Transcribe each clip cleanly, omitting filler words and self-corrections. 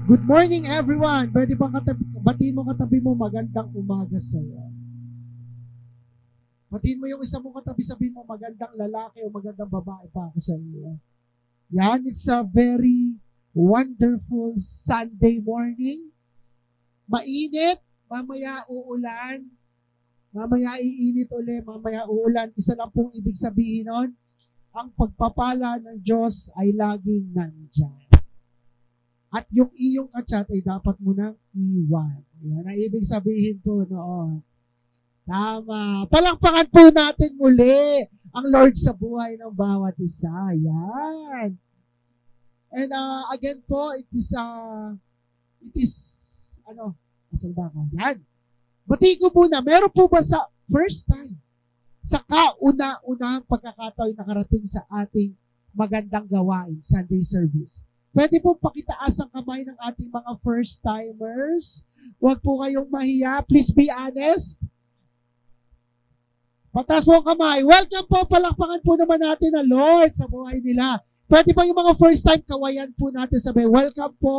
Good morning, everyone. Pwede bang batiin mo katabi mo, magandang umaga sa iyo. Batiin mo yung isa mong katabi, sabihin mo, magandang lalaki o magandang babae pa ako sa iyo. Yan, it's a very wonderful Sunday morning. Mainit, mamaya uulan, mamaya iinit ulit, mamaya uulan. Isa lang pong ibig sabihin nun, ang pagpapala ng Diyos ay laging nandyan. At yung iyong kachat ay dapat mo nang iwan. Yan ang ibig sabihin po noon. Tama. Palakpakan po natin muli ang Lord sa buhay ng bawat isa. Yan. And again po, it is, asan ba ako? Yan. Bati ko muna, meron po ba sa first time, sa kauna-unahang pagkakataon nakarating sa ating magandang gawain, Sunday service? Pwede po pakitaas ang kamay ng ating mga first-timers. Huwag po kayong mahiya. Please be honest. Pataas po ang kamay. Welcome po. Palakpakan po naman natin ang Lord sa buhay nila. Pwede pa yung mga first-time, kawayan po natin sabi, welcome po.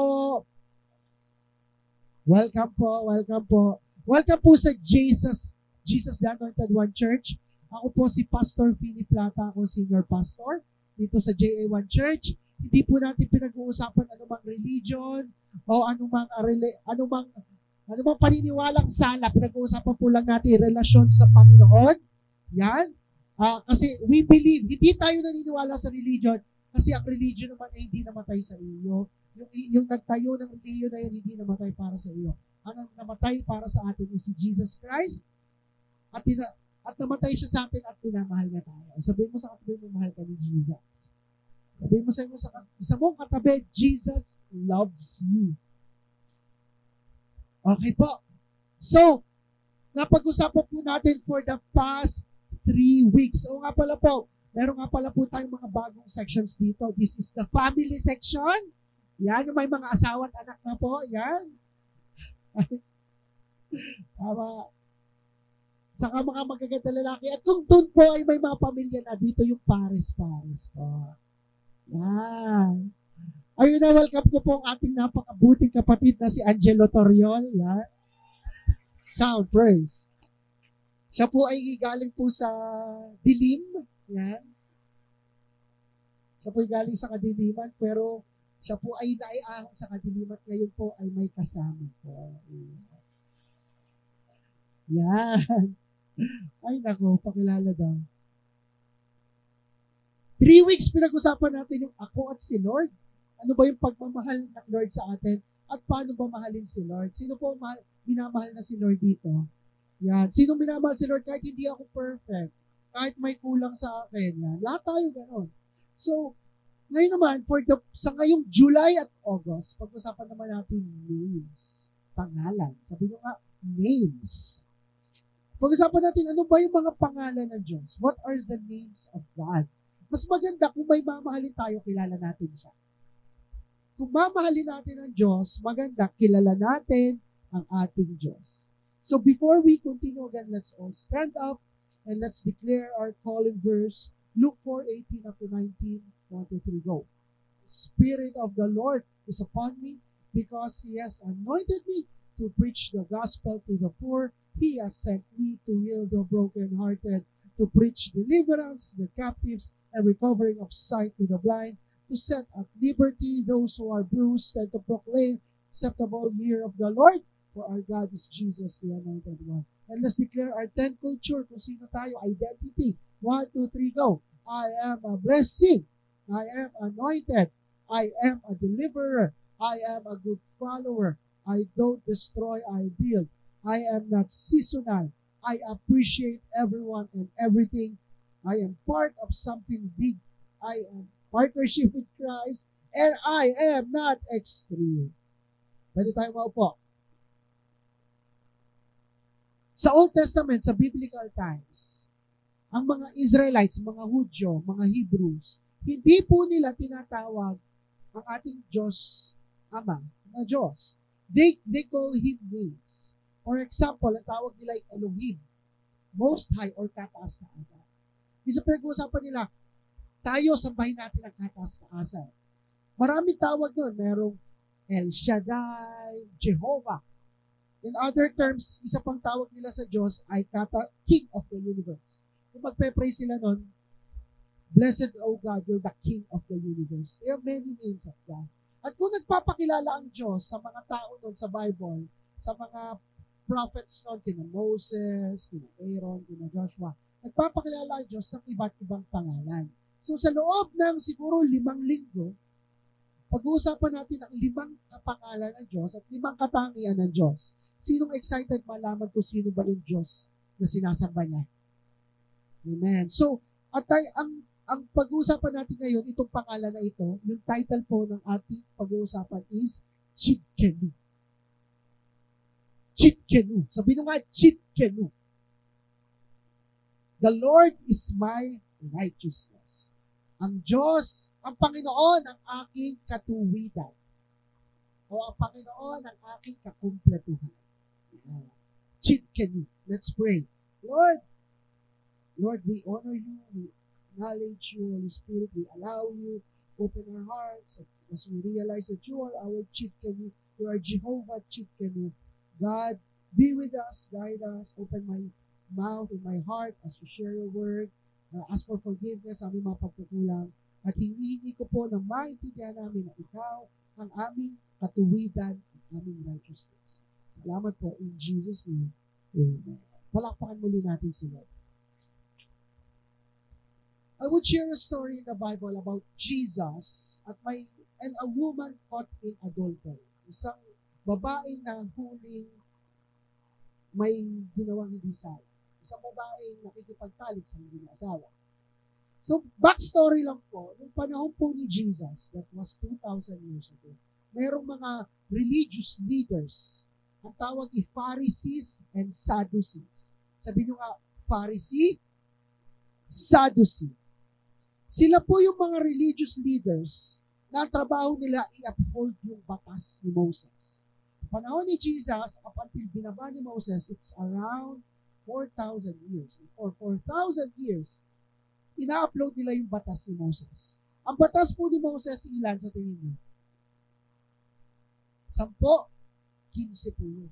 Welcome po. Welcome po. Welcome po sa Jesus the Anointed One Church. Ako po si Pastor Philip Plata. Ako senior pastor dito sa JA1 Church. Hindi po natin pinag-uusapan anumang religion o anumang paniniwalang sala. Pinag-uusapan po lang natin relasyon sa Panginoon. Yan. Kasi we believe, hindi tayo naniniwala sa religion kasi ang religion naman ay hindi namatay sa iyo. Yung nagtayo ng religion na yan, hindi namatay para sa iyo. Ang namatay para sa atin is si Jesus Christ at namatay siya sa atin at pinamahal niya tayo. Sabihin mo sa katabi mo, mahal ka ni Jesus. Sabihin mo sa isa mong katabi, Jesus loves you. Okay po. So, napag-usapan po natin for the past 3 weeks. O nga pala po, meron nga pala po tayong mga bagong sections dito. This is the family section. Yan, yung may mga asawa at anak na po. Yan. Tama. Saka mga magaganda lalaki. At kung doon po ay may mga pamilya na, dito yung pares-pares po. Yan. Ayun na, welcome ko po ang ating napakabuting kapatid na si Angelo Toriol. Yan. Sound, praise. Siya po ay galing po sa Dilim. Yan. Siya po ay galing sa Kadiliman, pero siya po ay naiahon sa Kadiliman. Ngayon po ay may kasama po. Yan. Ay, nako, pakilala daw. 3 weeks pinag-usapan natin yung ako at si Lord. Ano ba yung pagmamahal ng Lord sa atin? At paano ba mahalin si Lord? Sino po minamahal na si Lord dito? Yan. Sino minamahal si Lord kahit hindi ako perfect? Kahit may kulang sa akin. Yan. Lahat tayo ganon. So, ngayon naman, sa ngayong July at August, pag-usapan naman natin names. Pangalan. Sabi nyo nga, names. Pag-usapan natin, ano ba yung mga pangalan ng Diyos? What are the names of God? Mas maganda kung may mamahalin tayo, kilala natin siya. Kung mamahalin natin ang Diyos, maganda, kilala natin ang ating Diyos. So before we continue again, let's all stand up and let's declare our calling verse, Luke 4:18 up to 19, 1, 2, 3, go. Spirit of the Lord is upon me because He has anointed me to preach the gospel to the poor. He has sent me to heal the brokenhearted, to preach deliverance to the captives and recovering of sight to the blind, to set at liberty those who are bruised, and to proclaim acceptable year of the Lord, for our God is Jesus, the Anointed One. And let's declare our 10 culture, kung sino tayo, identity. 1, 2, 3, go. I am a blessing. I am anointed. I am a deliverer. I am a good follower. I don't destroy, I build. I am not seasonal. I appreciate everyone and everything. I am part of something big. I am partnership with Christ. And I am not extreme. Pwede tayo maupo. Sa Old Testament, sa biblical times, ang mga Israelites, mga Hudyo, mga Hebrews, hindi po nila tinatawag ang ating Diyos Ama, na Diyos. They call Him names. For example, ang tawag nila ay Elohim, Most High or kataas-taasan. Isa pinag-uusapan nila, tayo sambahin natin ang kataas-taasan. Maraming tawag doon. Merong El Shaddai, Jehovah. In other terms, isa pang tawag nila sa Diyos ay King of the Universe. Kung magpe-pray sila nun, Blessed, O God, you're the King of the universe. There are many names of God. At kung nagpapakilala ang Diyos sa mga tao nun sa Bible, sa mga prophets nun, kina Moses, kina Aaron, kina Joshua, nagpapakilala ang Diyos ng iba't ibang pangalan. So sa loob ng siguro 5 linggo, pag-uusapan natin ang 5 kapangalan ng Diyos at 5 katangian ng Diyos. Sinong excited malaman kung sino ba yung Diyos na sinasamba niya? Amen. So, at ang pag-uusapan natin ngayon, itong pangalan na ito, yung title po ng ating pag-uusapan is Tsidkenu. Tsidkenu. Sabi nyo nga, Tsidkenu. The Lord is my righteousness. Ang Diyos, ang Panginoon, ang aking katuwiran. O ang Panginoon, ang aking kakumpletuhan. Tsidkenu. Let's pray. Lord, we honor you. We acknowledge you, Holy Spirit. We allow you, open our hearts as we realize that you are our Tsidkenu. You are Jehovah Tsidkenu. God, be with us, guide us, open my mouth and my heart as you share your word. Ask for forgiveness sa aming mga pagkukulang. At hinihingi ko po na maintindihan namin na ikaw ang aming katuwidan, ang aming righteousness. Salamat po in Jesus' name. Amen. Palakpakan muli natin si Lord. I would share a story in the Bible about Jesus and a woman caught in adultery. Isang babaeng na huling may ginawang hindi sala. Isang babaeng nakikipagtalik sa hindi asawa. So, backstory lang po, nung panahon po ni Jesus, that was 2,000 years ago, mayroong mga religious leaders. Ang tawag ay Pharisees and Sadducees. Sabi nyo nga, Pharisee, Sadducee. Sila po yung mga religious leaders na ang trabaho nila i-uphold yung batas ni Moses. Panahon ni Jesus, up until binaba ni Moses, it's around 4,000 years. And for 4,000 years, ina-upload nila yung batas ni Moses. Ang batas po ni Moses, ilan sa tingin niyo? 10, 15 po yun.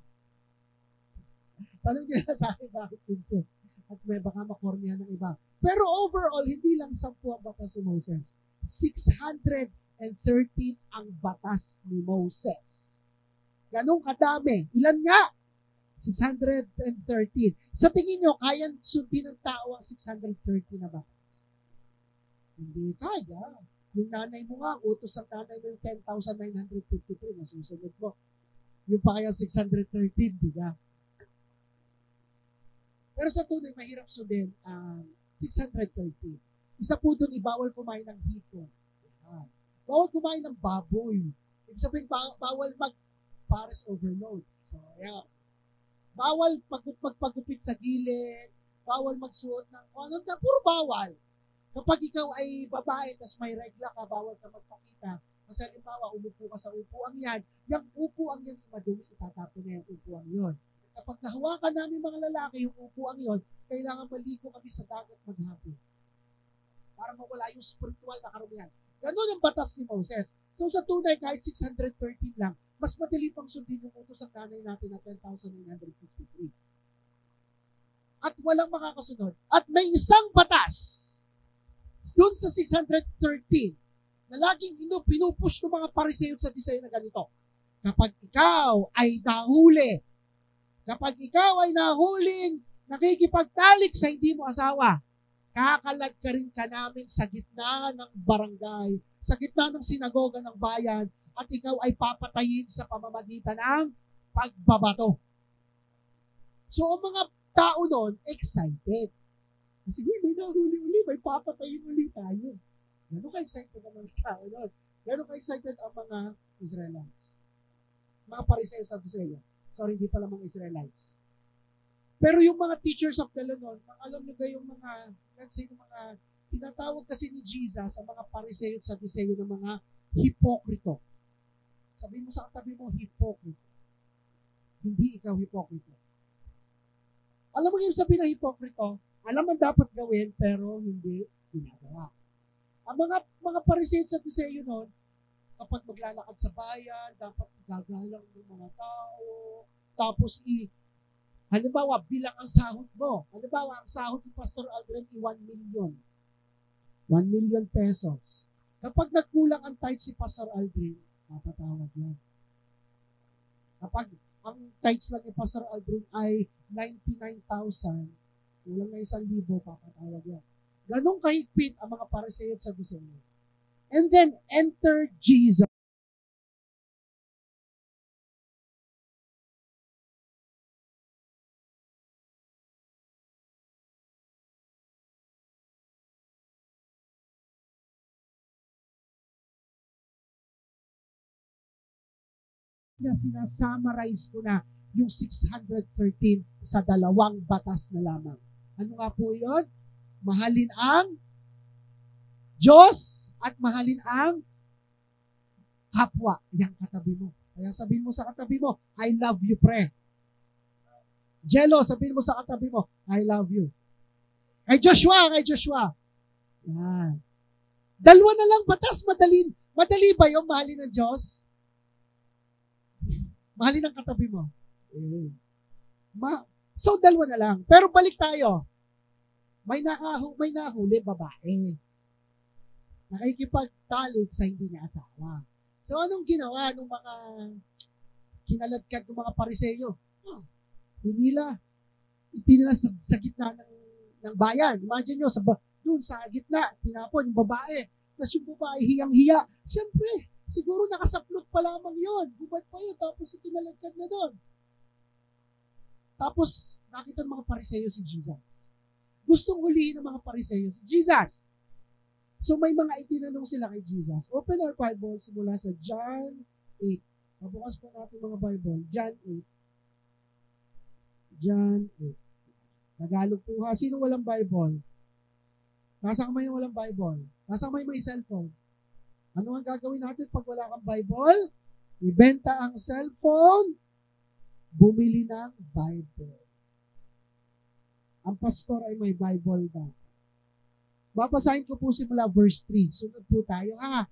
Tanong nila sa akin, bakit 15? At may baka makornihan ng iba. Pero overall, hindi lang 10 ang batas ni Moses. 613 ang batas ni Moses. Ganong kadami. Ilan nga? 613. Sa tingin nyo, kaya sundin ng tao ang 613 na batas? Hindi kaya. Yung nanay mo nga, utos ng nanay mo yung 10,953, masusunod mo. Yung pa kaya 613, di ba? Pero sa tunay, mahirap sundin ang 613. Isa po doon, ibawal kumain ng hipon. Bawal kumain ng baboy. Ibig sabihin, bawal mag-pares overload. So, yeah. Bawal magpagupit sa gilid. Bawal magsuot ng ano na, puro bawal. Kapag ikaw ay babae, tas may regla ka, bawal ka magpakita. Kasi halimbawa, umupo ka sa upuan yan, yung upuan yan, madumi, itatapon na yung upuan yon. Kapag nahawakan namin mga lalaki yung upuan yon, kailangan maligo kami sa dagat maghapon para mawala yung spiritual na karumihan. Ganun ang batas ni Moses. So sa tunay, kahit 613 lang, mas madali pang sundin yung utos ng nanay natin na 10,953. At walang makakasunod. At may isang batas doon sa 613 na laging pinupush ng mga Pariseo sa Sadduceo na ganito. Kapag ikaw ay nahuling nakikipagtalik sa hindi mo asawa, kakalag ka rin ka namin sa gitna ng barangay, sa gitna ng sinagoga ng bayan, at ikaw ay papatayin sa pamamagitan ng pagbabato. So, ang mga tao noon, excited. Kasi may nahuli uli, may papatayin uli tayo. Gano'n ka-excited ang mga tao noon. Gano'n ka-excited ang mga Israelites. Mga Pariseo sa Sadduceo. Sorry, hindi pala mga Israelites. Pero yung mga teachers of the law noon, alam nyo ba yung mga, let's say, yung mga, tinatawag kasi ni Jesus ang mga Pariseo at Sadduceo ng mga hipokrito. Sabi mo sa katabi mo, hipokrito. Hindi ikaw hipokrito. Alam mo yung sabi ng hipokrito, alam mo dapat gawin, pero hindi ginagawa. Ang mga Pariseo at Sadduceo noon, kapag maglalakad sa bayan, dapat gagalang ng mga tao. Tapos halimbawa, bilang ang sahod mo. Halimbawa, ang sahod ni Pastor Aldrin ay 1 million. 1 million pesos. Kapag nagkulang ang tithe si Pastor Aldrin, mapatawag yan. Kapag ang tithes lang ni Pastor Aldrin ay 99,000, kulang na 1,000, papatawag yan. Ganong kahigpit ang mga Pariseo at Saduceo. And then, enter Jesus. Na sinasummarize ko na yung 613 sa 2 batas na lamang. Ano nga po yun? Mahalin ang Diyos at mahalin ang kapwa. Yang katabi mo. Kaya sabihin mo sa katabi mo, I love you, pre. Jello, sabihin mo sa katabi mo, I love you. Kay Joshua. Yan. 2 na lang batas, madali ba yung mahalin ng Diyos? Mahalin ang katabi mo. So, 2 na lang. Pero balik tayo. May nahuli, babae. Nakikipagtalik sa hindi niya asawa. So, anong ginawa ng mga kinaladkad ng mga Pariseo? Itinila sa gitna ng bayan. Imagine nyo, doon sa gitna, tinapon yung babae. Tapos yung babae, hiyang-hiya. Siyempre, siguro nakasaplot pa lamang yun. Gubad pa yun, tapos itinaladkad na doon. Tapos, nakita ng mga Pariseo si Jesus. Gustong hulihin ng mga Pariseo si Jesus. So, may mga itinanong sila kay Jesus. Open our Bible simula sa John 8. Mabukas po natin mga Bible. John 8. John 8. Tagalog po ha. Sino walang Bible? Nasa kamay yung walang Bible? Nasa kamay may cellphone? Ano ang gagawin natin pag wala kang Bible? Ibenta ang cellphone, bumili ng Bible. Ang pastor ay may Bible daw. Babasahin ko po simula verse 3. Sunod po tayo, ha?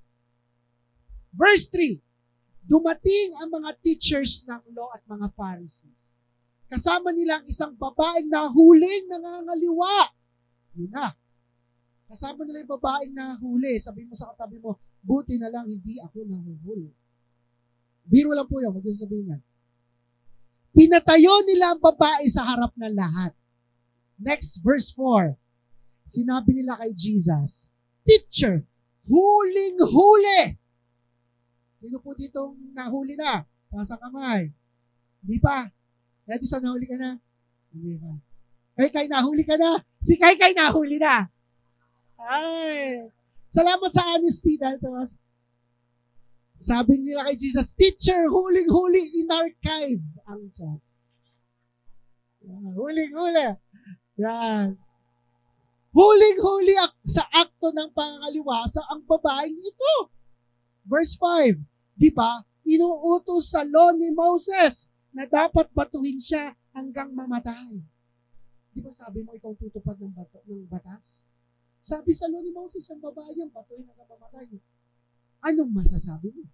Verse 3. Dumating ang mga teachers ng law at mga Pharisees. Kasama nila ang isang babaeng nahuling nangangaliwa. Yun na. Kasama nila yung babaeng nahuli. Sabi mo sa katabi mo, buti na lang hindi ako nahuhuli. Biro lang po yun, huwag yung sabihin yan. Pinatayo nila ang babae sa harap ng lahat. Next, verse 4. Sinabi nila kay Jesus, Teacher, huling-huli! Sino po ditong nahuli na? Nasa kamay. Hindi pa. Kaya sa nahuli ka na? Hindi pa. Kay nahuli ka na? Si Kay nahuli na. Ay! Salamat sa honesty dahil Tomas. Sabi nila kay Jesus, Teacher, huling-huli, in-archive ang chat. Huling-huli. Yan. Huling-huli sa akto ng pangangaliwa sa ang babaeng ito. Verse 5, di ba? Inuutos sa law ni Moses na dapat batuhin siya hanggang mamatay. Di ba sabi mo ikaw tutupad ng batas? Sabi sa law ni Moses, ang babae yan, batuhin hanggang mamatay. Anong masasabi mo?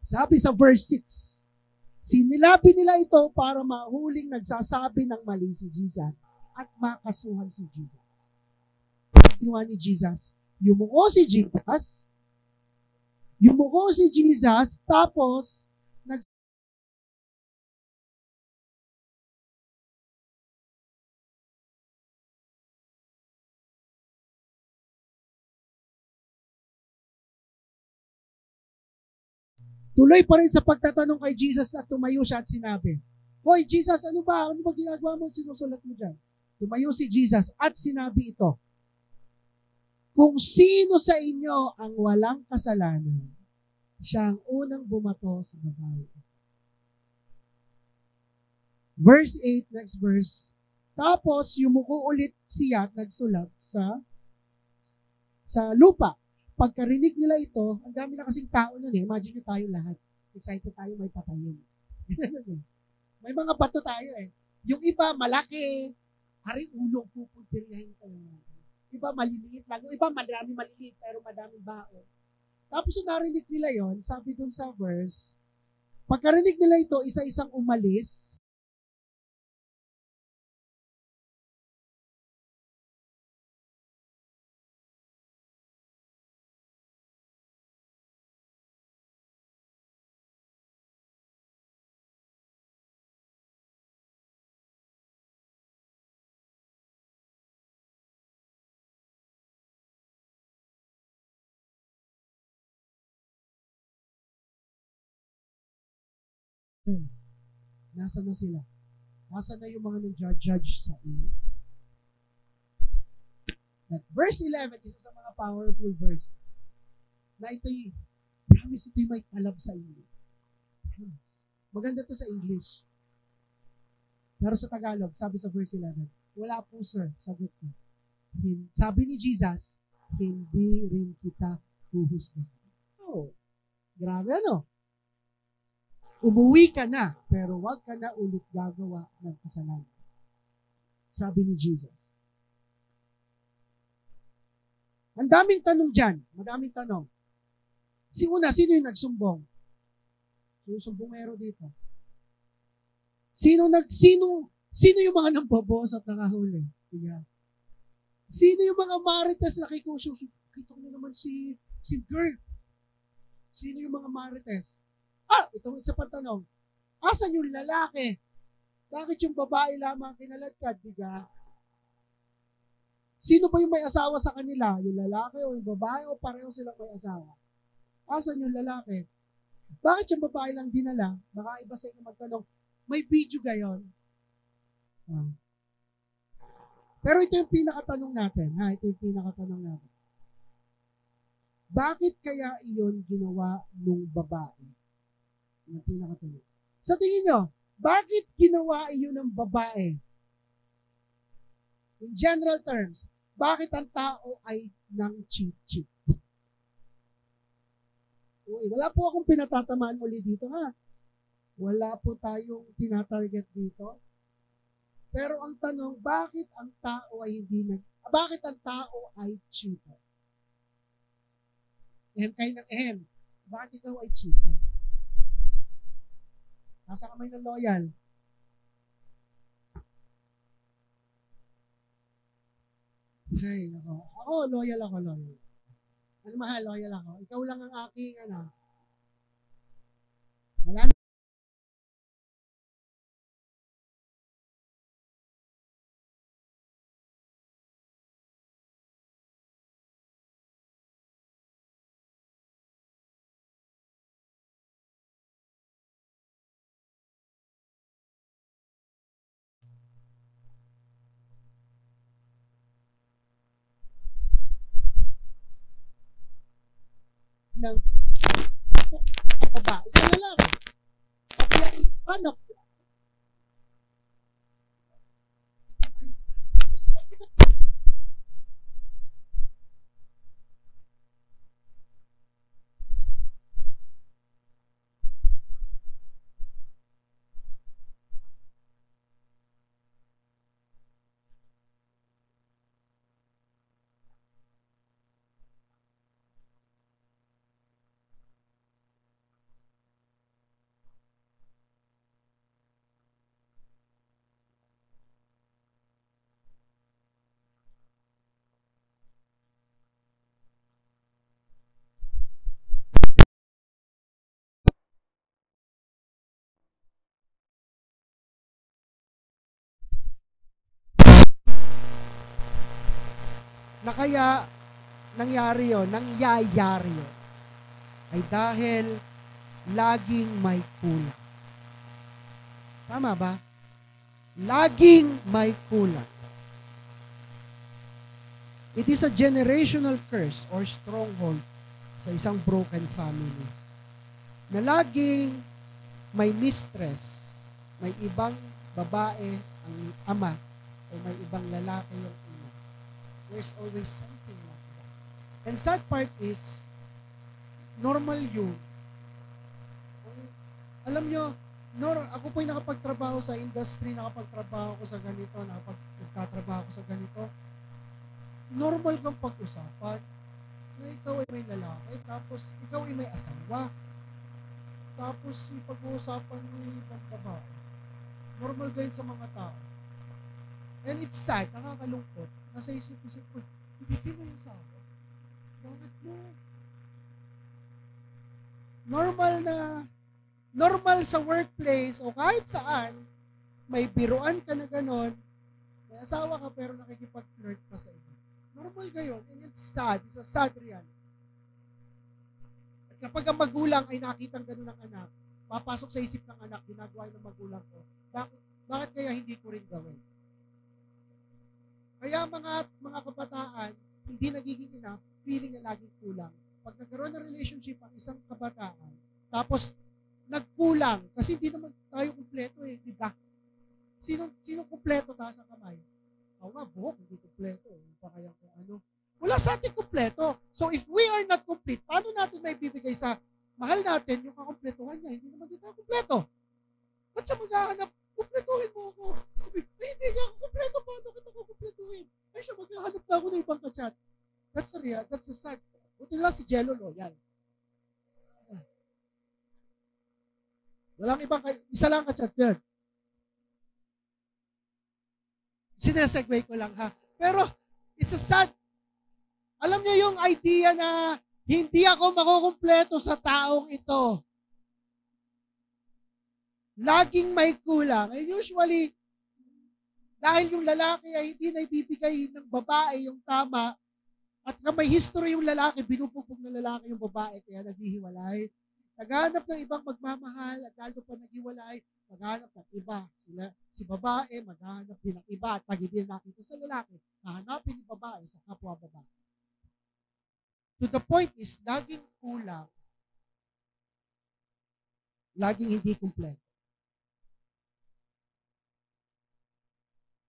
Sabi sa verse 6, sinilabi nila ito para mahuling nagsasabi ng mali si Jesus at makasuhan si Jesus. Ginawa ni Jesus, yumuko si Jesus, tapos tuloy pa rin sa pagtatanong kay Jesus at tumayo siya at sinabi, Hoy Jesus, ano ba ginagawa mo? Sinusulat mo dyan? Tumayo si Jesus at sinabi ito, kung sino sa inyo ang walang kasalanan, siya ang unang bumato sa babae. Verse 8, next verse. Tapos, yumuko ulit siya at nagsulat sa lupa. Pagkarinig nila ito, ang dami na kasing tao nun eh. Imagine nyo tayo lahat. Excited tayo may patayin. May mga bato tayo eh. Yung iba, malaki. Hari ulong pupuntiryahin ko. Iba maliliit lang. Yung iba maliliit pero madaming bao. Tapos nung narinig nila yon, sabi dun sa verse, pagkarinig nila ito, isa-isang umalis. Nasaan na sila? Nasaan na yung mga nag-judge sa inyo? That verse 11, isa sa mga powerful verses, na ito'y, promise ito'y may talab sa inyo. Promise. Maganda to sa English. Pero sa Tagalog, sabi sa verse 11, wala po sir, sagot ko. Sabi ni Jesus, hindi rin kita huhusgahan. Oh, grabe ano? Umuwi ka na, pero wag ka na ulit gagawa ng kasalanan. Sabi ni Jesus. Ang daming tanong dyan. Madaming tanong. Sino yung nagsumbong? Yung sumbongero dito. Sino yung mga nambabos at nakahuli? Yeah. Sino yung mga marites na kay Kusyo? Kita ko naman si girl. Sino yung mga marites? Itong isa pang tanong. Asan yung lalaki? Bakit yung babae lamang kinaladkad? Diga? Sino ba yung may asawa sa kanila? Yung lalaki o yung babae o pareho silang may asawa? Asan yung lalaki? Bakit yung babae lang dinala? Baka iba sa inyo magtanong, may video gayon? Pero ito yung pinakatanong natin. Ito yung pinakatanong natin. Bakit kaya iyon ginawa nung babae? Yung pinakatanong. Sa tingin nyo, bakit ginawa iyon ng babae? In general terms, bakit ang tao ay nang cheat? Wala po akong pinatatamaan muli dito, ha? Wala po tayong tinatarget dito. Pero ang tanong, bakit ang tao ay cheater? Kayo ng bakit ikaw ay cheater? Nasa kamay ng loyal. Ay, nako. Ako, loyal ako. Ano mahal, loyal ako. Ikaw lang ang aking, wala ng babae sa lalaki. Anak. Na kaya nangyayari yun ay dahil laging may kulang. Tama ba? Laging may kulang. It is a generational curse or stronghold sa isang broken family. Na laging may mistress, may ibang babae ang ama o may ibang lalaki yung ina. There's always something like that. And sad part is, normal yun. Alam nyo, ako po'y nakapagtrabaho sa industry, nakapagtrabaho ko sa ganito, nagtatrabaho ko sa ganito. Normal kang pag-usapan. na ikaw ay may lalaki, tapos ikaw ay may asawa, tapos yung pag-uusapan mo yung ibang babae. Normal ganyan sa mga tao. And it's sad, nakakalungkot. Nasa isip-isip ko, ibigay mo yung asawa. Bakit mo? Normal sa workplace o kahit saan, may biruan ka na ganon, may asawa ka pero nakikipag-flirt pa sa iba. Normal gayon. And it's sad. It's a sad reality. At kapag ang magulang ay nakitang ganon ng anak, papasok sa isip ng anak, ginagawa ng magulang ko, bakit kaya hindi ko rin gawin? Kaya mga kabataan, hindi nagiging enough, feeling na laging kulang. Pag nagkaroon ng relationship ang isang kabataan, tapos nagkulang, kasi hindi naman tayo kumpleto eh, di ba? Sino kumpleto taas ang kamay? Ako nga, buhok, hindi kumpleto. Pa kaya kung ano. Wala sa atin kumpleto. So if we are not complete, paano natin may bibigay sa mahal natin yung kakumpletuhan niya? Hindi naman din tayo kumpleto. Ba't siya maghahanap? Kumpletuhin mo ako. Sabi, hindi niya ako kumpleto. Paano kita ko kumpletuhin? Ay siya, maghahanap na ako ng ibang kachat. That's the sad. Buti lang si Jello loyal. Walang ibang, isa lang kachat yan. Sinesegue ko lang ha. Pero, it's a sad. Alam niyo yung idea na hindi ako makukumpleto sa taong ito. Laging may kulang. And usually, dahil yung lalaki ay hindi na ibibigay ng babae yung tama, at may history yung lalaki, binubugbog ng lalaki yung babae, kaya naghihiwalay. Naghahanap ng ibang magmamahal, at lalo pa naghiwalay, maghahanap ng iba. Si babae, maghahanap din ng iba. At pag hindi nakita sa lalaki, hahanapin yung babae sa kapwa babae. To the point is, laging kulang. Laging hindi kompleto.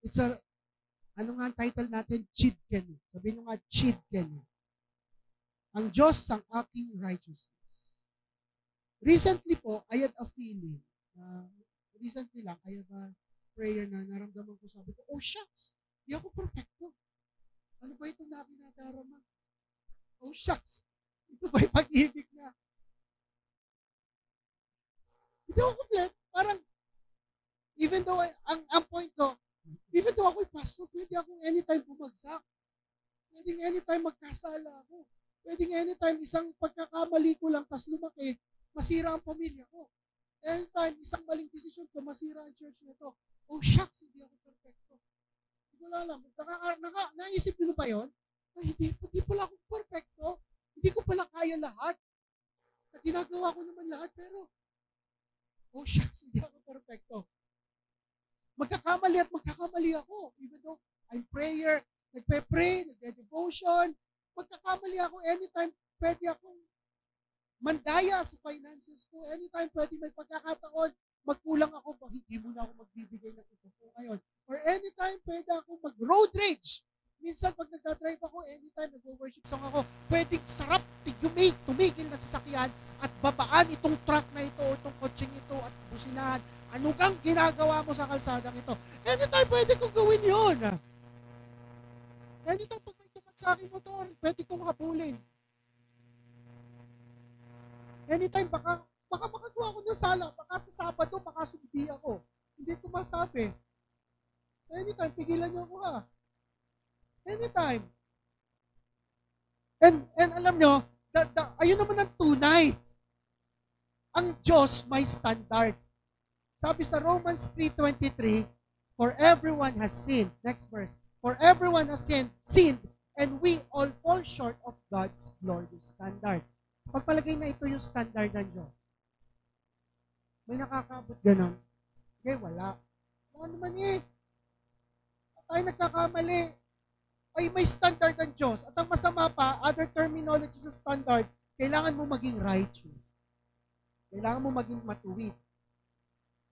It's ano nga ang title natin? Chidkenu. Sabihin nyo nga, Chidkenu. Ang Diyos ang aking righteousness. Recently po, I had a feeling. Recently lang, I had a prayer na naramdaman ko, sabi ko, oh shucks, di ako perfecto. Ano ba itong nakinadarama? Oh shucks, ito ba yung pag-ibig na? Hindi ako complete. Parang, even though, ang point ko, even though ako'y pastor, pwede akong anytime bumagsak. Pwedeng anytime magkasala ako. Pwedeng anytime isang pagkakamali ko lang, tas lumaki, masira ang pamilya ko. Anytime isang maling desisyon ko, masira ang church nito. Oh shucks, hindi ako perfecto. Hindi ko alam. Naisip nyo ba yun? Ay, hindi pala ako perfecto. Hindi ko pala kaya lahat. Ginagawa ko naman lahat, pero oh shucks, hindi ako perfecto. Magkakamali ako. Even though I'm prayer, nagpe-pray, nagde-devotion, magkakamali ako. Anytime, pwede akong mandaya sa finances ko. Anytime, pwede may pagkakataon, magkulang ako, hindi mo na ako magbibigay ng ito po ngayon. Or anytime, pwede ako mag-road rage. Minsan, pag nagdadrive ako, anytime, nag-worship song ako, pwedeng sarap tumigil na sasakyan at babaan itong truck na ito, itong kotseng ito, at businahan. Ano kang ginagawa mo sa kalsadang ito? Anytime pwede kong gawin yun. Anytime pag may tumat sa aking motor, pwede kong habulin. Anytime baka makagawa ko ng sala, baka sa Sabado, baka sumbi ako. Hindi ko masabi. Anytime, pigilan niyo ako ha. Anytime. And alam nyo, ayun naman ang tunay. Ang Diyos may standard. Sabi sa Romans 3:23, for everyone has sinned. Next verse. For everyone has sinned, and we all fall short of God's glorious standard. Pagpalagay na ito yung standard ng Diyos. May nakakabot ganon? Okay, wala. Kung ano man tayo nagkakamali, ay may standard ng Diyos. At ang masama pa, other terminology sa standard, kailangan mo maging righteous. Kailangan mo maging matuwid.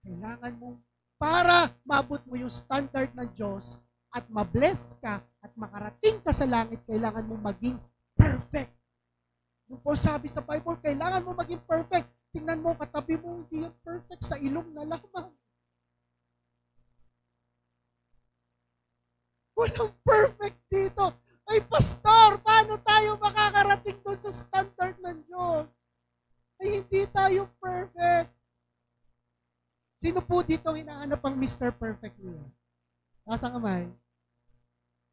Kailangan mo, para maabot mo yung standard ng Diyos at mabless ka at makarating ka sa langit, kailangan mo maging perfect. Yung po sabi sa Bible, kailangan mo maging perfect. Tingnan mo, katabi mo, hindi yung perfect sa ilong na lamang. Walang perfect dito. Ay, pastor, paano tayo makakarating Hindi tayo perfect. Sino po dito ang hinahanap ang Mr. Perfect niya? Nasa kamay?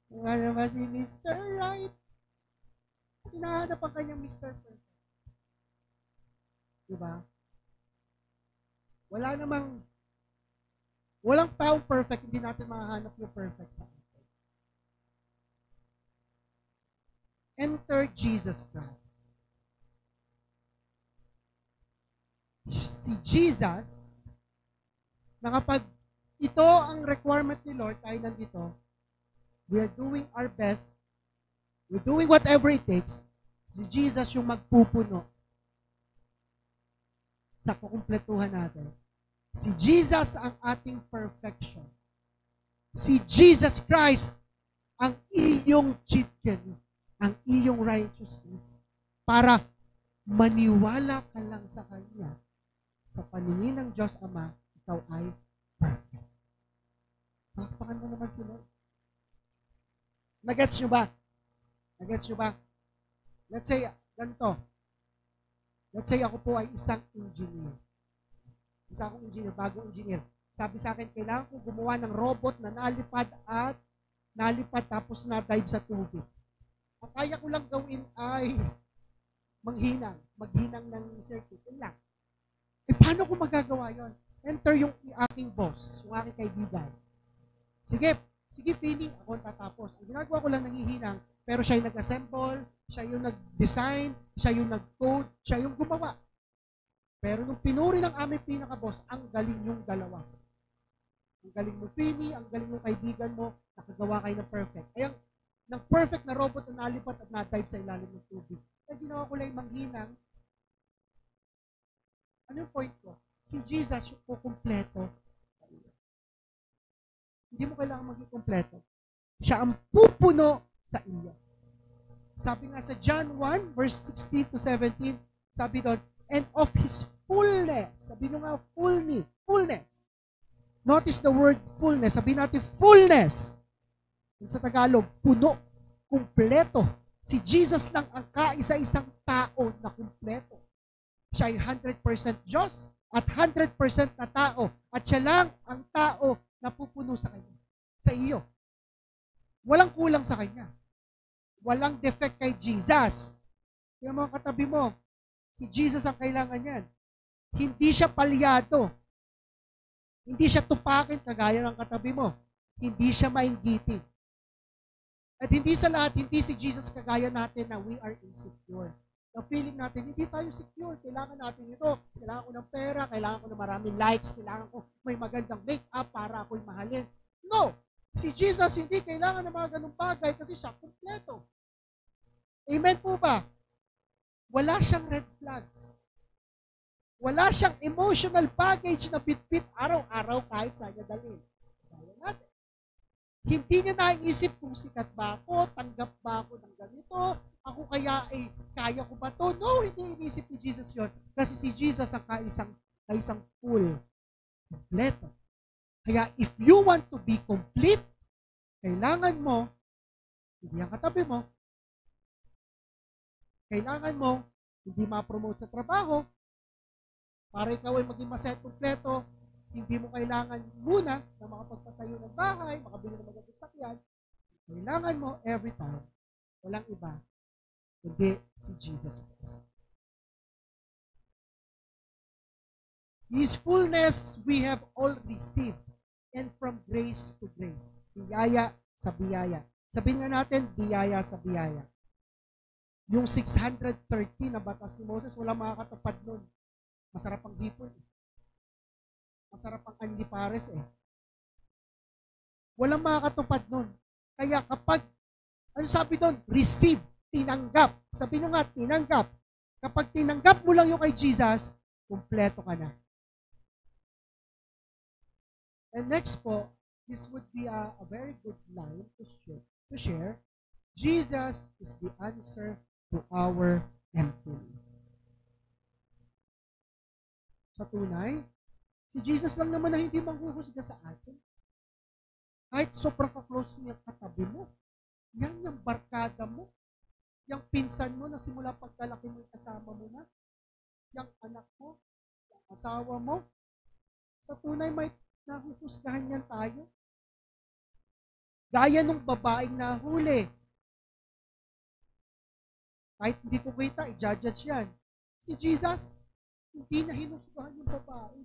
Nga naman si Mr. Right. Hinahanap ang kanyang Mr. Perfect. Diba? Walang taong perfect, hindi natin makahanap yung perfect sa atin. Enter Jesus Christ. Si Jesus, na kapag ito ang requirement ni Lord, tayo nandito, we are doing our best, we're doing whatever it takes, si Jesus yung magpupuno sa kukumpletuhan natin. Si Jesus ang ating perfection. Si Jesus Christ ang iyong chicken, ang iyong righteousness, para maniwala ka lang sa Kanya. Sa paningin ng Diyos Ama, ikaw ay perfect. Pakpakan mo naman si Lord. Nagets nyo ba? Nagets nyo ba? Let's say, ganito. Let's say ako po ay isang engineer. Isa akong engineer, bagong engineer. Sabi sa akin, kailangan ko gumawa ng robot na nalipad tapos na-dive sa tubig. Ang kaya ko lang gawin ay maghinang ng circuit. Yun lang. Paano ko magagawa yon? Enter yung aking boss, yung aking kaibigan. Sige, Philly, ako ang tatapos. Ang ginagawa ko lang nanghihinang, pero siya yung nag-assemble, siya yung nag-design, siya yung nag-code, siya yung gumawa. Pero nung pinuri ng aming pinaka-boss, ang galing yung dalawa. Ang galing mo, Philly, ang galing mo kaibigan mo, nakagawa kayo ng perfect. Kaya ng perfect na robot na nalipat at na-dive sa ilalim ng tubig. Kaya ginawa ko lang yung manghinang. Ano yung point ko? Si Jesus yung kukumpleto. Hindi mo kailangan maging kumpleto. Siya ang pupuno sa iyo. Sabi nga sa John 1, verse 16 to 17, sabi doon, and of His fullness. Sabi nyo nga, fullness. Notice the word fullness. Sabi natin, fullness. Sa Tagalog, puno, kumpleto. Si Jesus lang ang kaisa-isang tao na kumpleto. Siya ay 100% Diyos at 100% na tao. At siya lang ang tao na pupuno sa Kanya. Sa iyo. Walang kulang sa Kanya. Walang defect kay Jesus. Kaya mga katabi mo, si Jesus ang kailangan yan. Hindi siya palyado. Hindi siya tupakin kagaya ng katabi mo. Hindi siya mainggiting. At hindi sa lahat, hindi si Jesus kagaya natin na we are insecure. Na feeling natin, hindi tayo secure. Kailangan natin ito. Kailangan ko ng pera, kailangan ko ng maraming likes, kailangan ko may magandang make-up para ako'y mahalin. No! Si Jesus hindi kailangan ng mga ganung bagay kasi siya kumpleto. Amen po ba? Wala siyang red flags. Wala siyang emotional baggage na bit-bit araw-araw kahit saan niya dalhin. Kaya natin. Hindi niya naisip kung sikat ba ako, tanggap ba ako ng ganito, ako kaya kaya ko ba to? No, hindi inisip ni Jesus yon. Kasi si Jesus ang kaisang full, kompleto. Kaya if you want to be complete, kailangan mo, hindi ang katabi mo, kailangan mo, hindi ma-promote sa trabaho, para ikaw ay maging masaya at kompleto, hindi mo kailangan muna na makapagpatayo ng bahay, makabili ng magandang sakyan. Kailangan mo every time, walang iba, kundi si Jesus Christ. His fullness we have all received, and from grace to grace. Biyaya sa biyaya. Sabihin nga natin, biyaya sa biyaya. Yung 613 na batas ni Moses, wala makakatupad nun. Masarap ang hipon. Masarap ang anlipares eh. Walang makakatupad nun. Kaya kapag, ano sabi doon? Receive, tinanggap. Sabi nyo nga, tinanggap. Kapag tinanggap mo lang yung kay Jesus, kumpleto ka na. And next po, this would be a very good line to share. Jesus is the answer to our emptiness. Sa tunay, si Jesus lang naman na hindi manghuhusga sa atin. Kahit sobrang ka-close niya katabi mo, yan yung barkada mo, yung pinsan mo na simula pagkalaki mo kasama mo na, yung anak mo, yung asawa mo. Sa tunay, may nahuhusgahan yan tayo. Gaya nung babaeng nahuli. Kahit hindi ko kita, i-judge yan. Si Jesus, hindi na hinusgahan yung babae.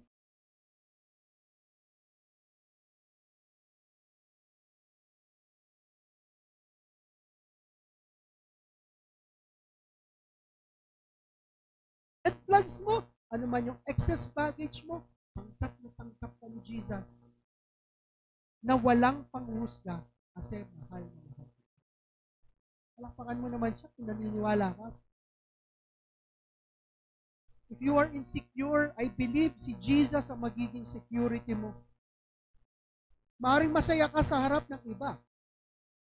Red flags mo, ano man yung excess baggage mo, tangkap na tangkap ka ni Jesus. Na walang panghusga kasi mahal na mahal. Palakpakan mo naman siya kung naniniwala ka. If you are insecure, I believe si Jesus ang magiging security mo. Maaaring masaya ka sa harap ng iba.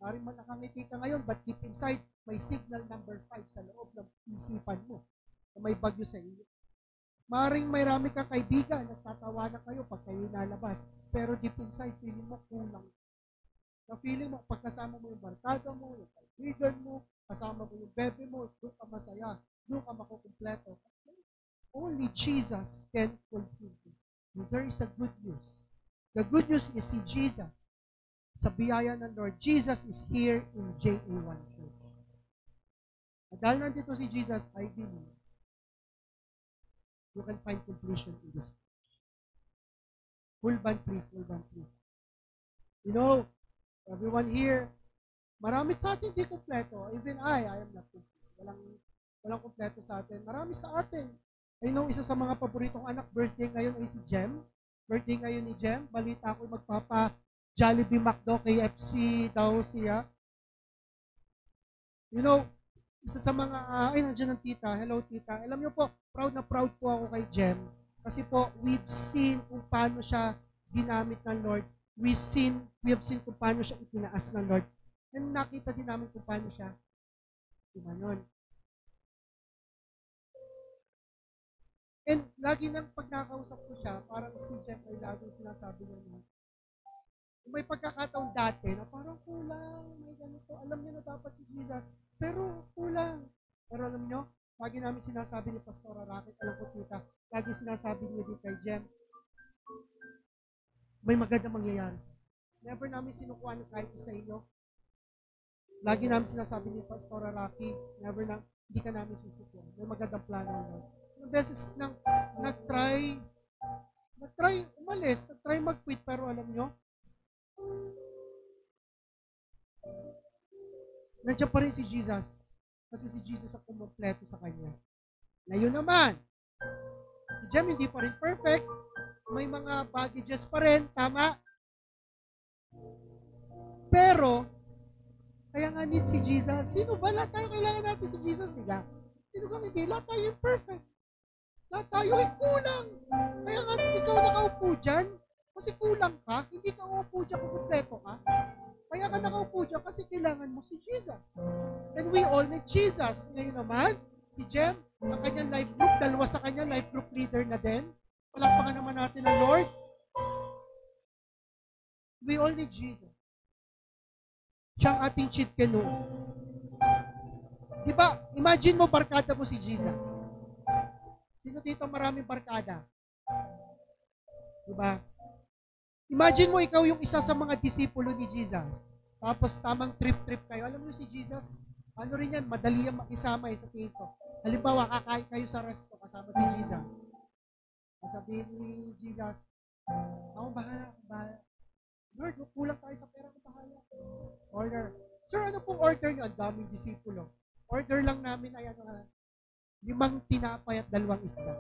Maaaring nakangiti ka ngayon, but deep inside, may signal number 5 sa loob ng isipan mo na may bagyo sa iyo. Maaaring may rami kang kaibigan, nagtatawanan kayo pag kayo nalabas, pero deep inside, feeling mo kulang. Na feeling mo, pagkasama mo yung barkada mo, yung kaibigan mo, kasama mo yung bebe mo, doon ka masaya, doon ka makukumpleto. Only Jesus can fulfill you. And there is a good news. The good news is si Jesus. Sa biyaya ng Lord, Jesus is here in JA1 Church. At dahil nandito si Jesus, I believe you can find completion in this. Full band, please. Full band, please. You know, everyone here, marami sa atin di kompleto. Even I am not complete. Walang kompleto sa atin. Marami sa atin. I know, isa sa mga paboritong anak, birthday ngayon ay si Jem. Birthday ngayon ni Jem. Balita ko magpapa Jollibee, McDo, KFC daw siya. You know, isa sa mga, nandiyan ang tita. Hello, tita. Alam niyo po, proud na proud po ako kay Jem. Kasi po, we've seen kung paano siya ginamit ng Lord. We have seen kung paano siya itinaas ng Lord. And nakita din namin kung paano siya ginanon. And lagi nang pag nakausap ko siya, parang si Jem ay laging sinasabi niya, kung may pagkakataon dati na parang kulang, may ganito, alam niya na dapat si Jesus, pero kulang. Pero alam niyo, lagi namin sinasabi ni Pastora Racket, alam ko tita, lagi sinasabi niya din kay Jem, may magandang mangyayari. Never namin sinukuha ng kahit isa inyo. Lagi namin sinasabi ni Pastora Rocky, hindi ka namin susukuha. May magandang plano nun. Yung beses nang nag-try umalis, nag-try mag-quit, pero alam nyo, nandiyan pa rin si Jesus. Kasi si Jesus ang kumpleto sa kanya. Ngayon naman, si Jem hindi pa rin perfect. May mga baggages pa rin, tama? Pero, kaya nga need si Jesus. Sino ba? Lahat tayo kailangan natin si Jesus, diba? Sino kang hindi? Lahat tayo imperfect. Lahat tayo ay kulang. Kaya nga ikaw nakaupo dyan, kasi kulang ka. Hindi ka uupo dyan kung kumpleto ka. Kaya ka nakaupo dyan kasi kailangan mo si Jesus. And we all need Jesus. Ngayon naman, si Jem, ang kanyang life group, dalawa sa kanyang life group leader na din. Palakpakan naman natin ang Lord. We all need Jesus. Siya ang ating cheat canoe. Diba, imagine mo barkada mo si Jesus. Sino dito maraming barkada? Diba? Imagine mo ikaw yung isa sa mga disipulo ni Jesus. Tapos tamang trip-trip kayo. Alam mo si Jesus, ano rin yan, madali yan makisama sa tingin ko. Halimbawa, kakain kayo sa resto kasama si Jesus. Sabihin ni Jesus, ako bahala. Lord, kulang tayo sa pera ko, bahala. Order. Sir, ano pong order niyo? Ang daming disipulo. Order lang namin ay 5 tinapay at 2 isda.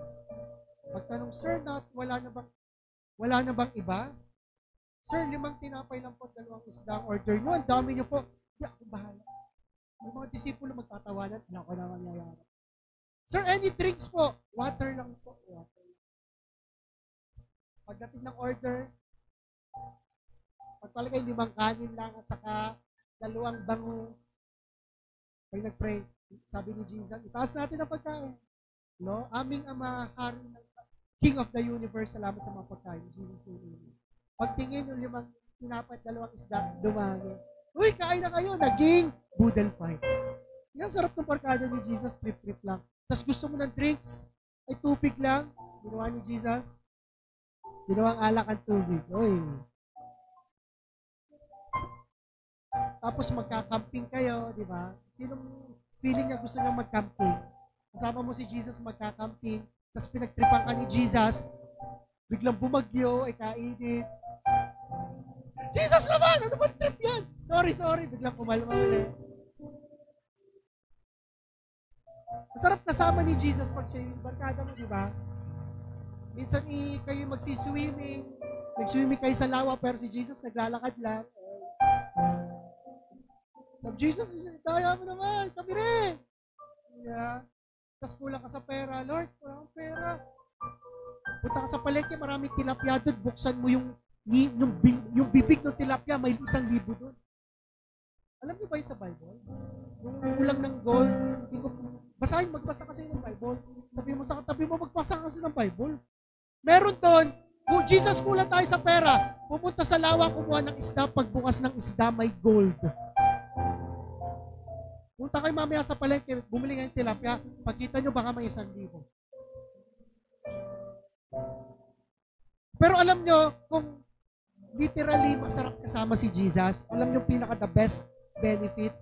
Pagtanong, sir, wala na bang iba? Sir, 5 tinapay lang po, 2 isda ang order niyo. Ang dami niyo po. Hindi, ako bahala. Yung mga disipulo magtatawanan, wala ko na mangyayari. Sir, any drinks po? Water lang po. Water. Pagdating ng order, pagpalagay 5 kanin lang at saka 2 bangus. Pag nag-pray, sabi ni Jesus, itaas natin ang pagkain. No? Aming Ama, Hari ng King of the Universe, salamat sa mga pagkain. Jesus name. Pagtingin yung 5 tinapay at 2 isda, dumami. Uy, kain na kayo, naging boodle fight. Yan, sarap ng pagkada ni Jesus, trip-trip lang. Tapos gusto mo ng drinks, Ay, tubig lang. Ginawa ni Jesus. Ginawang alak ang tubig. Uy. Tapos magka-camping kayo, di ba? Sinong feeling niya gusto niyo mag-camping? Kasama mo si Jesus magka-camping, tapos pinagtripan ka ni Jesus, biglang bumagyo, ay kainit. Jesus naman! Ano ba trip yan? Sorry. Biglang kumalma ulit. Masarap kasama ni Jesus pag siya yung barkada mo, di ba? Minsan kayo magsiswimming, nag-swimming kayo sa lawa, pero si Jesus naglalakad lang. Sabi, Jesus, daya mo naman, kami rin. Yeah. Tapos kulang ka sa pera. Lord, wala akong pera. Punta ka sa palengke, maraming tilapia doon, buksan mo yung bibig ng tilapia, may 1,000 doon. Alam niyo ba yun sa Bible? Yung kulang ng gold, magbasa kasi ng Bible. Sabi mo sa katabi mo, magbasa kasi ng Bible. Meron doon, kung Jesus kulang tayo sa pera, pumunta sa lawa, kumuha ng isda, pagbukas ng isda, may gold. Punta kayo mamaya sa palengke, bumili nga yung tilapia, pagkita nyo, baka may 1,000. Pero alam nyo, kung literally masarap kasama si Jesus, alam nyo pinaka the best benefit?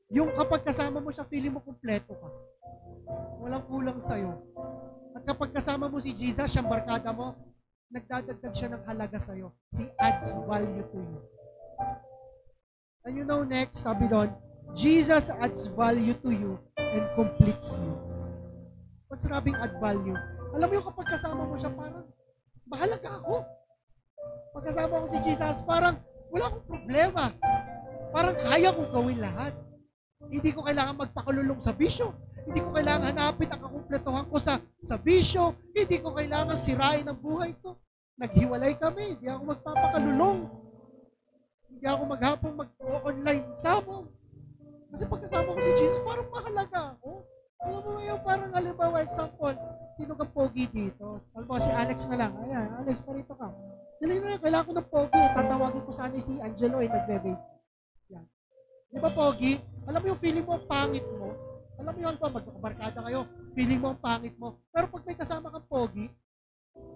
Yung kapag kasama mo siya, feeling mo kumpleto ka. Walang kulang sa'yo. At kapag kasama mo si Jesus, siyang barkada mo, nagdadagdag siya ng halaga sa'yo. He adds value to you. And you know next, sabi doon, Jesus adds value to you and completes you. Pag sinabing add value, alam mo yung kapag kasama mo siya, parang mahalaga ako. Pag kasama ko si Jesus, parang wala akong problema. Parang kaya kong gawin lahat. Hindi ko kailangan magpakalulong sa bisyo. Hindi ko kailangan hanapin ang kakumpletuhan ko sa bisyo. Hindi ko kailangan sirain ang buhay ko. Naghiwalay kami. Hindi ako magpapakalulong. Hindi ako maghapong mag-online sabong. Kasi pagkasama ko si Jesus, parang mahalaga ako. Alam mo ngayon, parang halimbawa, example, sino kang pogi dito? Halimbawa, si Alex na lang. Ayan, Alex, parito ka. Dali na, kailangan ko ng pogi. Tatawagin ko sana si Angelo, nagbe-base. Yan. Di ba, pogi? Alam mo yung feeling mo ang pangit mo? Alam mo yun ba, magkakabarkada kayo, feeling mo ang pangit mo. Pero pag may kasama kang pogi,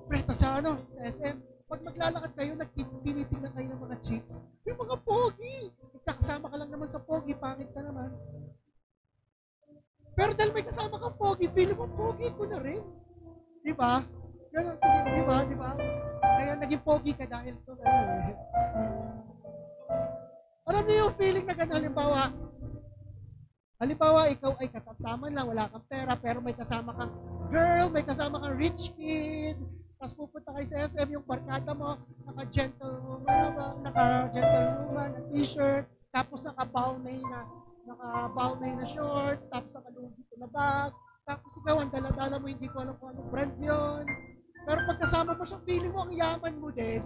preta sa SM, pag maglalakad kayo, tinitingnan kayo ng mga chicks, yung mga pogi. Kasama ka lang naman sa pogi, pangit ka naman. Pero dahil may kasama kang pogi, feeling mo pogi ko na rin. Di ba? Ganun, di ba? Kaya naging pogi ka dahil ito. Alam niyo yung feeling na gano'n, halimbawa, ikaw ay katamtaman lang, wala kang pera, pero may kasama kang girl, may kasama kang rich kid, tapos pupunta kayo sa SM, yung barkada mo, naka-gentlewoman na t-shirt, tapos naka-bownay na shorts, tapos naka-lugi na bag, tapos ikaw, ang dala-dala mo, hindi ko alam kung anong brand yun. Pero pagkasama mo siya, feeling mo, ang yaman mo din.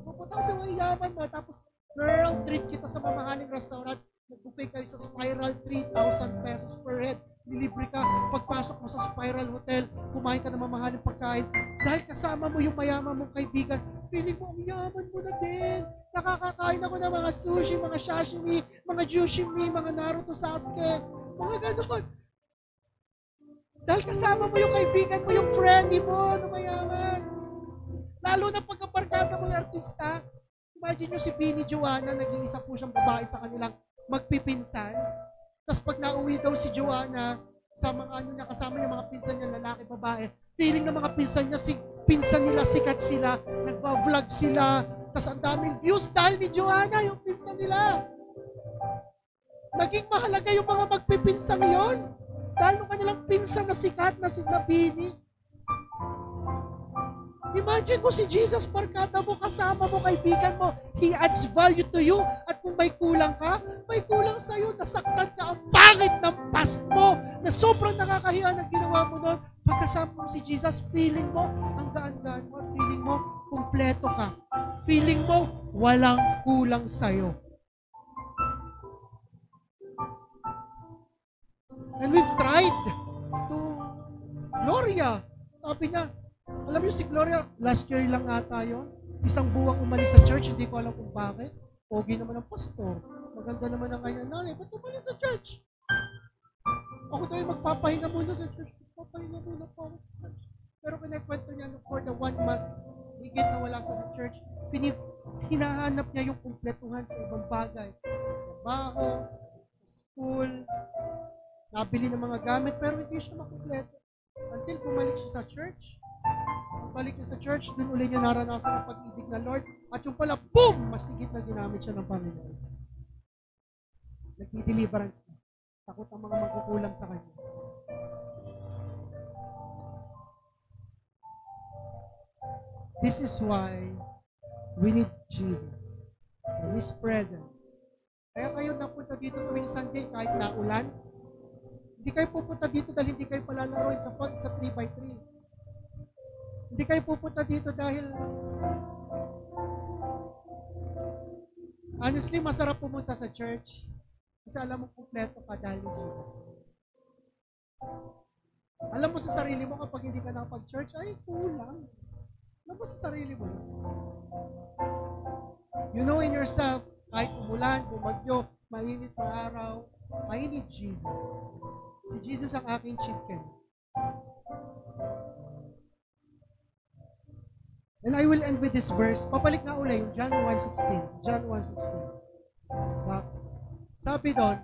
Pupunta ka sa mga yaman mo, tapos, girl, treat kita sa mamahaling restaurant, nag-buffet kayo sa Spiral, 3,000 pesos per head. Nilibre ka. Pagpasok mo sa Spiral Hotel, kumain ka ng mamahaling pagkain. Dahil kasama mo yung mayaman mong kaibigan, feeling mo, ang yaman mo na din. Nakakakain ako ng mga sushi, mga sashimi, mga jushimi, mga Naruto Sasuke, mga ganon. Dahil kasama mo yung kaibigan mo, yung friendly mo, na mayaman. Lalo na pagkabarkada mo yung artista, imagine nyo si Bini Joanna, nag-iisa po siyang babae sa kanilang magpipinsan. Tapos pag nauwi daw si Joanna sa mga niya, kasama niya mga pinsan niya, lalaki, babae, feeling ng mga pinsan niya, pinsan nila, sikat sila, nagva-vlog sila, tapos ang daming views dahil ni Joanna, yung pinsan nila. Naging mahalaga yung mga magpipinsan yon dahil ng kanilang pinsan na sikat na si Bini. Imagine mo si Jesus, barkada mo, kasama mo, kaibigan mo. He adds value to you. At kung may kulang ka, may kulang sa'yo. Nasaktan ka, ang pangit ng past mo, na sobrang nakakahiya ng ginawa mo noon. Pagkasama mo si Jesus, feeling mo, ang gaan-gaan mo, feeling mo, kumpleto ka. Feeling mo, walang kulang sa'yo. And we've tried to Gloria. Sabi niya, alam niyo si Gloria, last year lang ata yun. Isang buwang umalis sa church, hindi ko alam kung bakit. Pogi naman ang pastor. Maganda naman ang kanya nanay. Ba't umalis sa church? Ako daw yung magpapahinga muna sa church. Pastor, inulula po ako sa church. Pero kinakwento niya, for the 1 month, higit na wala sa church, hinahanap niya yung kumpletuhan sa ibang bagay. Sa trabaho, sa school, nabili ng mga gamit, pero hindi siya makumpleto. Until bumalik siya sa church. Balik niya sa church, dun uli niya naranasan ang pag-ibig ng Lord. At yung pala, boom! Mas higit na ginamit siya ng Panginoon. Nagdi-deliverance na. Takot ang mga magkukulam sa kanya. This is why we need Jesus and His presence. Kaya kayo napunta dito tuwing Sunday kahit naulan. Hindi kayo pupunta dito dahil hindi kayo palalaroin kapag sa 3x3. Hindi kayo pupunta dito dahil honestly, masarap pumunta sa church kasi alam mo kumpleto ka dahil ni Jesus. Alam mo sa sarili mo kapag hindi ka nakapag-church, ay kulang. Alam mo sa sarili mo. You know in yourself, kahit umulan, bumagyo, mainit na araw, I need Jesus. Si Jesus ang aking chicken. And I will end with this verse. Papalik nga ulit yung John 1:16. John 1:16. Sabi doon,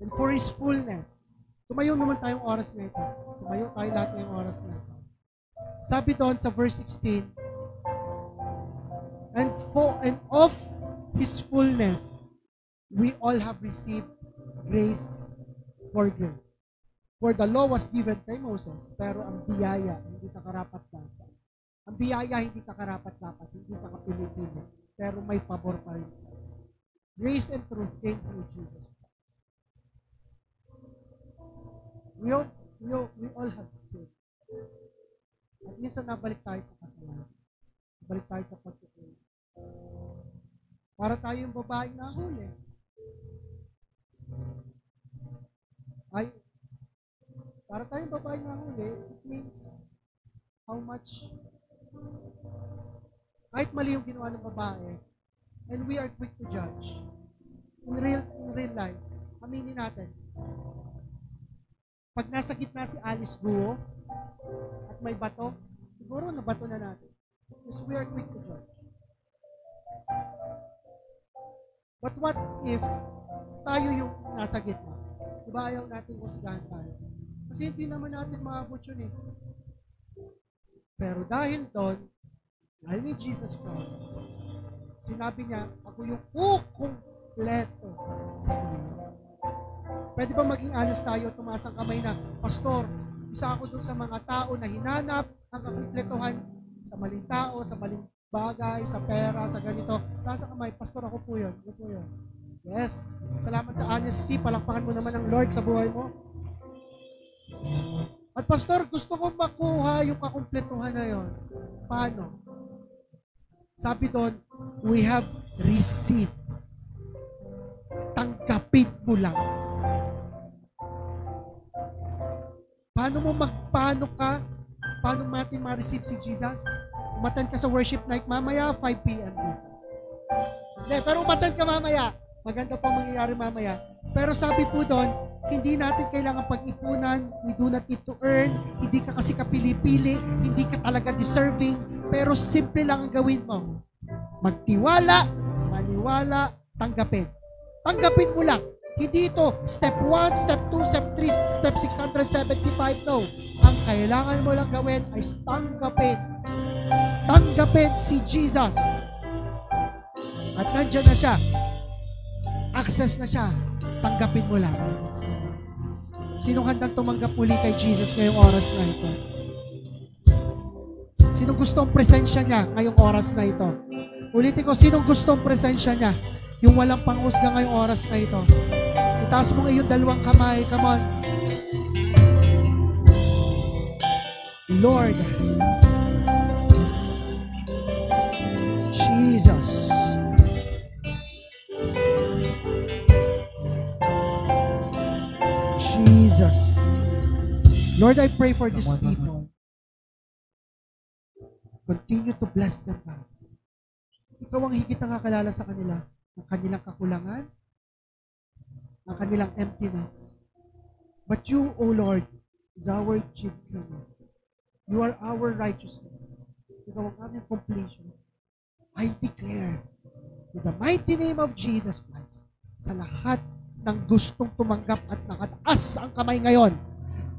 and for His fullness, tumayo naman tayong oras na ito. Tumayo tayo lahat ngayong oras na ito. Sabi doon sa verse 16, and of His fullness, we all have received grace for grace. For the law was given kay Moses, pero ang biyaya, hindi ka karapat-dapat. Ang biyaya, hindi ka karapat-dapat, hindi ka kapili-pili, pero may pabor pa rin sa grace and truth came through Jesus Christ. We all have sinned. At minsan nabalik tayo sa kasalanan. Nabalik tayo sa pagtutuloy. Para tayo yung babaeng nahuli. Para tayong babaeng nahuli, it means how much kahit mali yung ginawa ng babae, and we are quick to judge. In real life, aminin natin, pag nasa gitna si Alice Guo at may bato, siguro nabato na natin. Because we are quick to judge. But what if tayo yung nasa gitna? Diba ayaw natin husgahan tayo? Kasi hindi naman natin maabot yun eh. Pero dahil doon, dahil ni Jesus Christ, sinabi niya, ako yung kukumpleto sa inyo. Pwede ba maging honest tayo, tumaas ang kamay na, Pastor, isa ako doon sa mga tao na hinanap ang kakumpletuhan sa maling tao, sa maling bagay, sa pera, sa ganito. Taas ang kamay, Pastor, ako po yun. Ako po yun. Yes. Salamat sa honesty. Palakpakan mo naman ang Lord sa buhay mo. At Pastor, gusto ko makuha yung kakumpletuhan na yon. Paano? Sabi doon, we have received. Tanggapin mo lang. Paano natin ma-receive si Jesus? Umatan ka sa worship night mamaya, 5 p.m. dito. Hindi, pero umatan ka mamaya. Maganda pa mangyayari mamaya. Pero sabi po doon, hindi natin kailangan pag-ipunan. We do not need to earn. Hindi ka kasi kapili-pili. Hindi ka talaga deserving. Pero simple lang ang gawin mo. Magtiwala, maniwala, tanggapin. Tanggapin mo lang. Hindi ito step 1, step 2, step 3, step 675. No. Ang kailangan mo lang gawin ay tanggapin. Tanggapin si Jesus. At nandiyan na siya. Access na siya. Tanggapin mo lang. Sinong handang tumanggap muli kay Jesus ngayong oras na ito? Sinong gustong presensya niya ngayong oras na ito? Ulitin ko, sinong gustong presensya niya? Yung walang panghusga ngayong oras na ito. Itaas mo iyong dalawang kamay. Come on. Lord, Jesus, Jesus. Lord, I pray for these people. Continue to bless them, God. Ikaw ang higit na kakilala sa kanila. Ang kanilang kakulangan, ang kanilang emptiness. But you, O Lord, is our chief king. You are our righteousness. Ikaw ang aming completion. I declare, in the mighty name of Jesus Christ, sa lahat ng gustong tumanggap at nakataas ang kamay ngayon,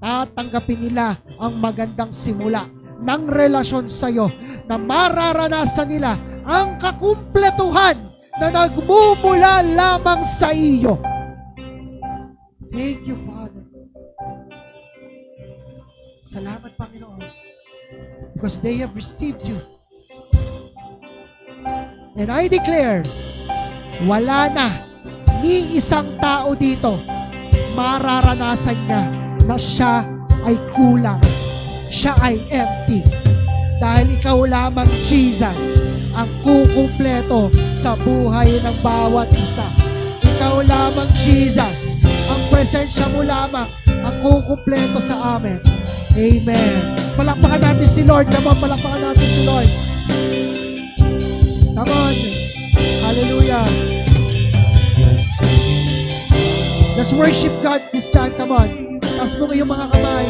tatanggapin nila ang magandang simula ng relasyon sa iyo na mararanasan nila ang kakumpletuhan na nagmumula lamang sa iyo. Thank you, Father. Salamat, Panginoon, because they have received you. And I declare, wala na ni isang tao dito mararanasan niya na siya ay kulang, siya ay empty. Dahil ikaw lamang, Jesus, ang kukumpleto sa buhay ng bawat isa. Ikaw lamang, Jesus, ang presensya mo lamang ang kukumpleto sa amin. Amen. Palakpakan natin si Lord. Come on, palakpakan natin si Lord. Come on. Hallelujah. Let's worship God this time. Come on. Taas mo ngayong mga kamay.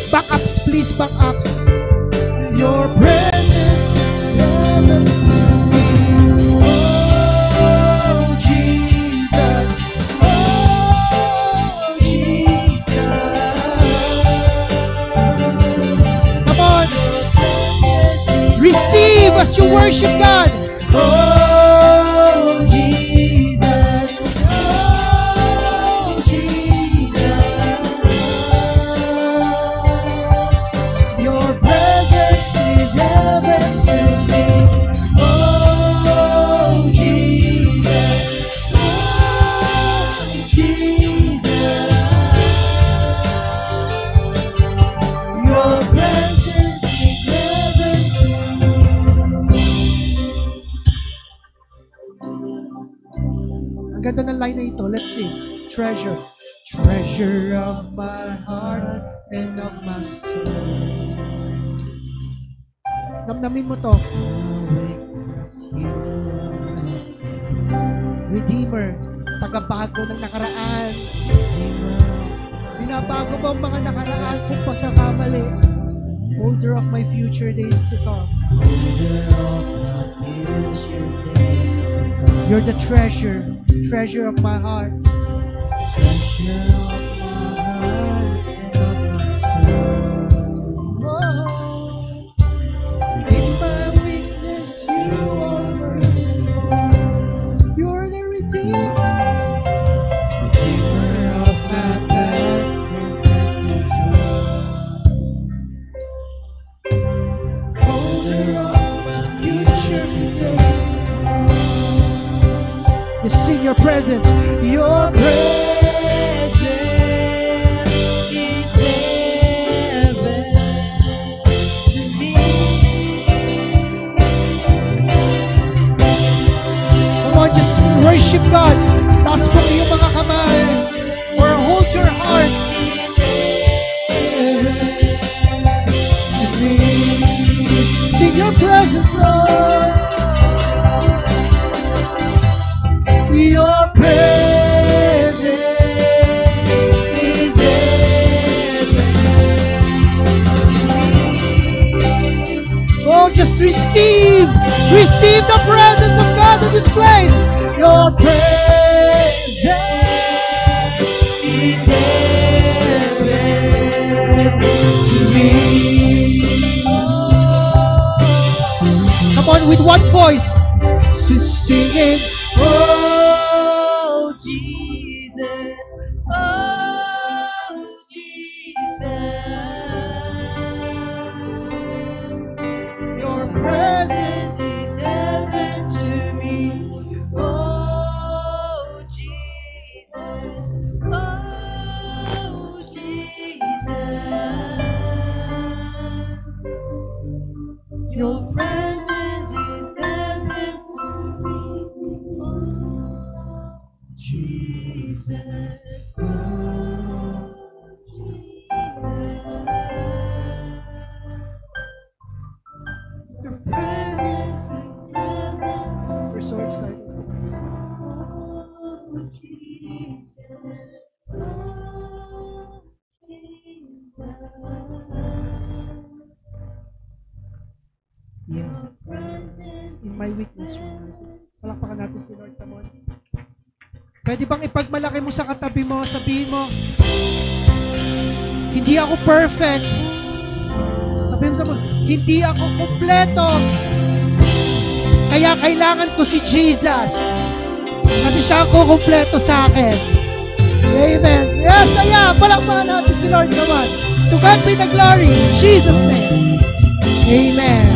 Back-ups, please. Back-ups. Your presence never will be. Oh, Jesus. Oh, Jesus. Come on. Receive as you worship God. Oh, Jesus. Oh, Jesus. Your presence is heaven to me. Oh, Jesus. Oh, Jesus. Your presence is heaven to me. Ang ganda ng line na ito. Let's sing. Treasure. Treasure of my heart and of my soul. Namnamin mo to. Redeemer. Tagabago ng nakaraan. Binabago mo ang mga nakaraan kung pagkakamali. Holder of my future days to come. You're the treasure. Treasure of my heart. Treasure of my heart and of my soul. Oh, in my weakness you are merciful. You're the Redeemer. Redeemer of my past and present world. Holder of my future days. You sing your presence. Your presence is heaven to me. Come on, just worship God. Taas mo iyong mga kamay or hold your heart. To me. Sing your presence, Lord. Your presence is heaven. Oh, just receive the presence of God in this place. Your presence is heaven to me. Come on, with one voice, singing. Oh, Jesus, oh, Jesus, your presence is heaven to me. Oh, Jesus, oh, Jesus, your presence is heaven to me. Jesus, oh, In my weakness, your mercy. Palakpakan natin si Lord. Come on. Pwede bang ipagmalaki mo sa katabi mo, sabihin mo, hindi ako perfect. Sabihin mo sa mga, hindi ako kumpleto. Kaya kailangan ko si Jesus. Kasi siya ang kukumpleto sa akin. Amen. Yes, palakpakan natin si Lord naman. To God be the glory. In Jesus' name. Amen.